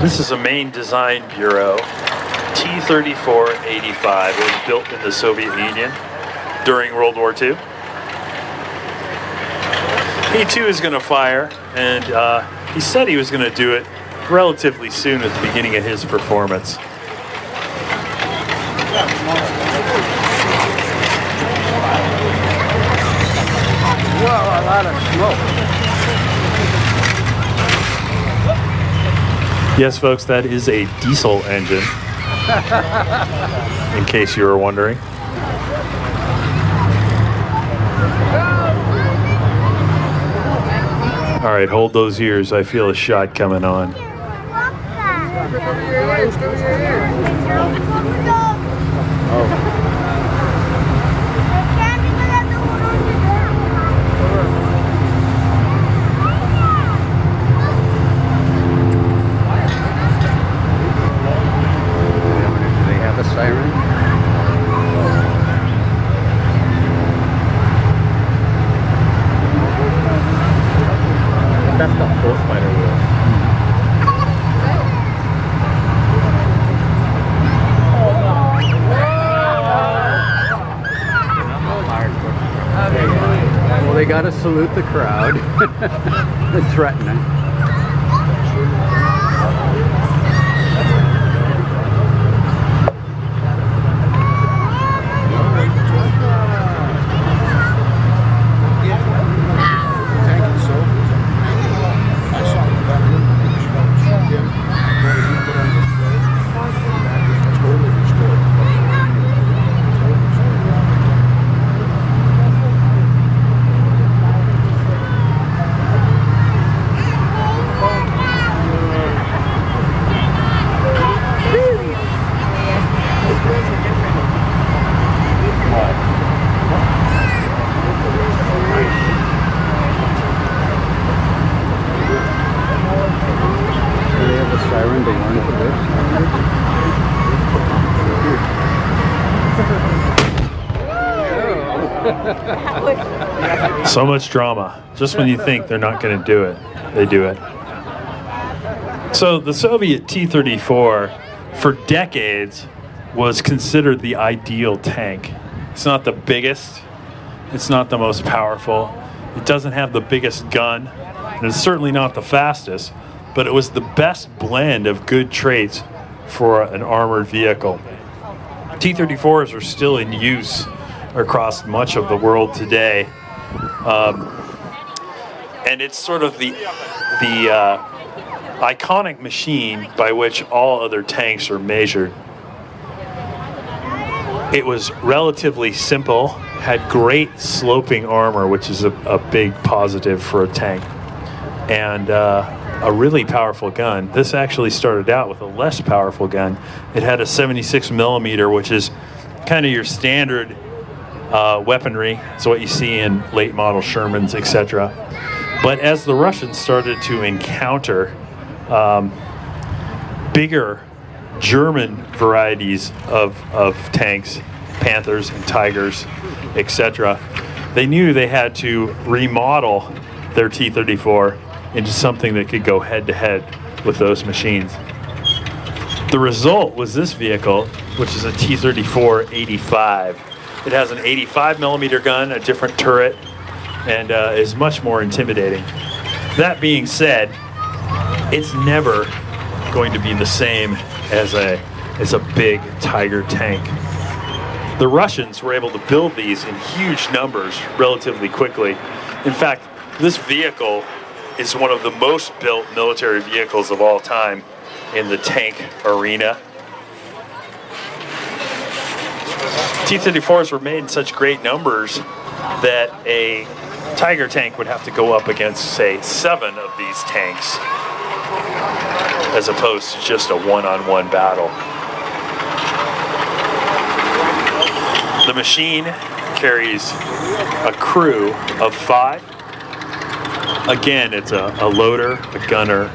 This is a Maine Design Bureau T-34 85. It was built in the Soviet Union during World War II. He too is going to fire, and he said he was going to do it relatively soon at the beginning of his performance. Whoa, a lot of smoke. Yes, folks, that is a diesel engine, in case you were wondering. All right, hold those ears. I feel a shot coming on. Siren. That's the full spider wheel. Well, they gotta salute the crowd. They're threatening. So much drama. Just when you think they're not going to do it, they do it. So the Soviet T-34, for decades, was considered the ideal tank. It's not the biggest. It's not the most powerful. It doesn't have the biggest gun. And it's certainly not the fastest. But it was the best blend of good traits for an armored vehicle. T-34s are still in use across much of the world today. And it's sort of the iconic machine by which all other tanks are measured. It was relatively simple, had great sloping armor, which is a big positive for a tank, and a really powerful gun. This actually started out with a less powerful gun. It had a 76 millimeter, which is kind of your standard weaponry. It's what you see in late model Shermans, etc. But as the Russians started to encounter bigger German varieties of tanks, Panthers and Tigers, etc., they knew they had to remodel their T-34 into something that could go head-to-head with those machines. The result was this vehicle, which is a T-34 85. It has an 85 millimeter gun, a different turret, and is much more intimidating. That being said, it's never going to be the same as a big Tiger tank. The Russians were able to build these in huge numbers relatively quickly. In fact, this vehicle is one of the most built military vehicles of all time in the tank arena. T-34s were made in such great numbers that a Tiger tank would have to go up against, say, 7 of these tanks, as opposed to just a one-on-one battle. The machine carries a crew of 5. Again, it's a loader, a gunner,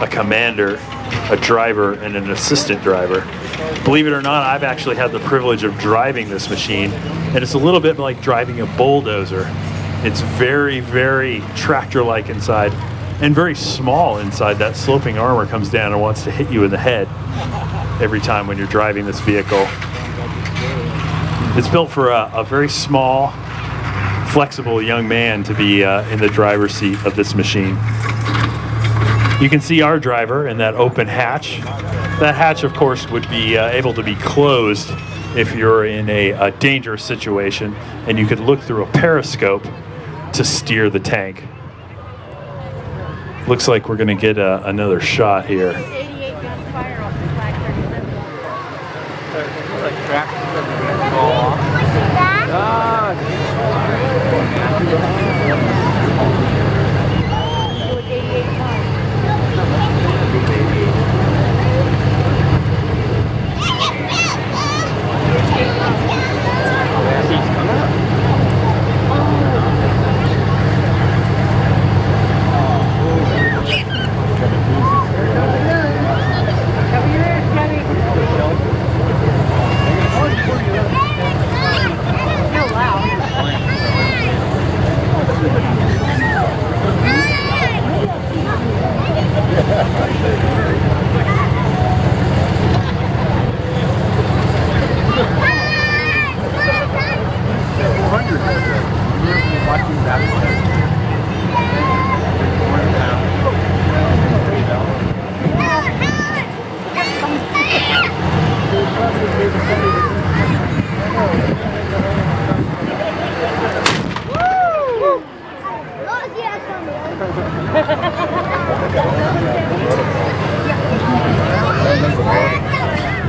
a commander, a driver, and an assistant driver. Believe it or not, I've actually had the privilege of driving this machine, and it's a little bit like driving a bulldozer. It's very, very tractor-like inside, and very small inside. That sloping armor comes down and wants to hit you in the head every time when you're driving this vehicle. It's built for a very small, flexible young man to be in the driver's seat of this machine. You can see our driver in that open hatch. That hatch, of course, would be able to be closed if you're in a dangerous situation, and you could look through a periscope to steer the tank. Looks like we're going to get another shot here. 88 gun fire off the Flag 88 tons.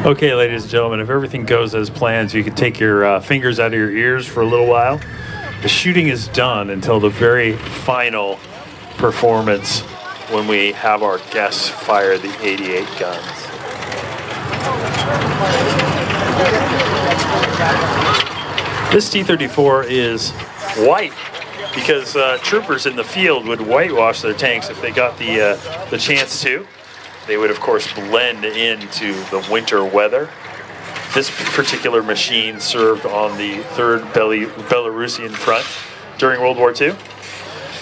Okay, ladies and gentlemen, if everything goes as planned, you can take your fingers out of your ears for a little while. The shooting is done until the very final performance when we have our guests fire the 88 guns. This T-34 is white because troopers in the field would whitewash their tanks if they got the chance to. They would, of course, blend into the winter weather. This particular machine served on the 3rd Belarusian Front during World War II.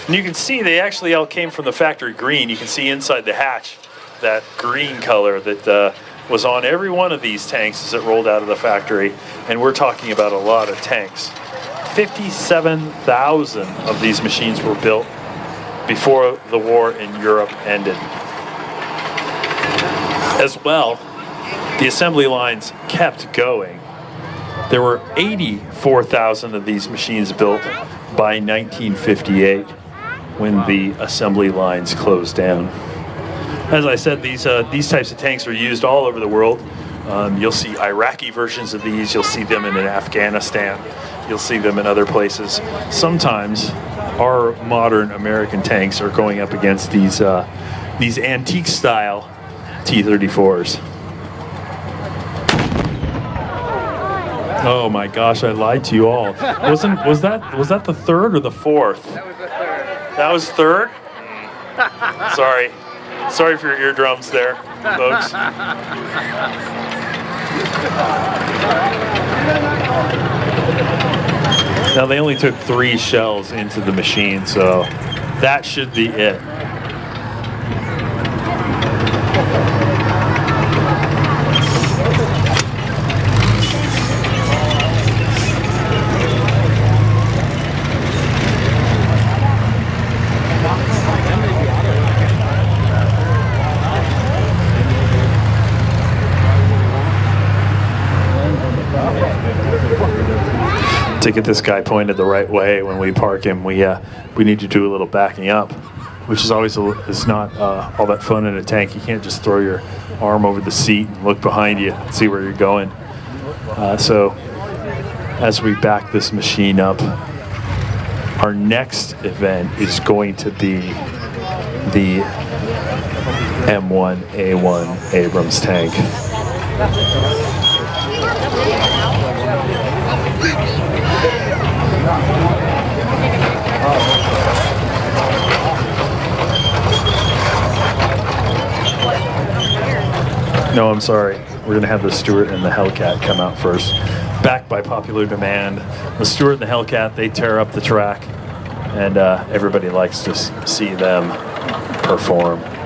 And you can see they actually all came from the factory green. You can see inside the hatch that green color that was on every one of these tanks as it rolled out of the factory. And we're talking about a lot of tanks. 57,000 of these machines were built before the war in Europe ended. As well, the assembly lines kept going. There were 84,000 of these machines built by 1958 when the assembly lines closed down. As I said, these types of tanks are used all over the world. You'll see Iraqi versions of these. You'll see them in Afghanistan. You'll see them in other places. Sometimes our modern American tanks are going up against these antique style T-34s. Oh my gosh, I lied to you all. Was that the 3rd or the 4th? That was third? Sorry. Sorry for your eardrums there, folks. Now they only took 3 shells into the machine, so that should be it. To get this guy pointed the right way when we park him, we need to do a little backing up, which is always is not all that fun in a tank. You can't just throw your arm over the seat and look behind you and see where you're going. So as we back this machine up, our next event is going to be the M1A1 Abrams tank. No, I'm sorry. We're going to have the Stuart and the Hellcat come out first. Backed by popular demand. The Stuart and the Hellcat, they tear up the track, and everybody likes to see them. perform.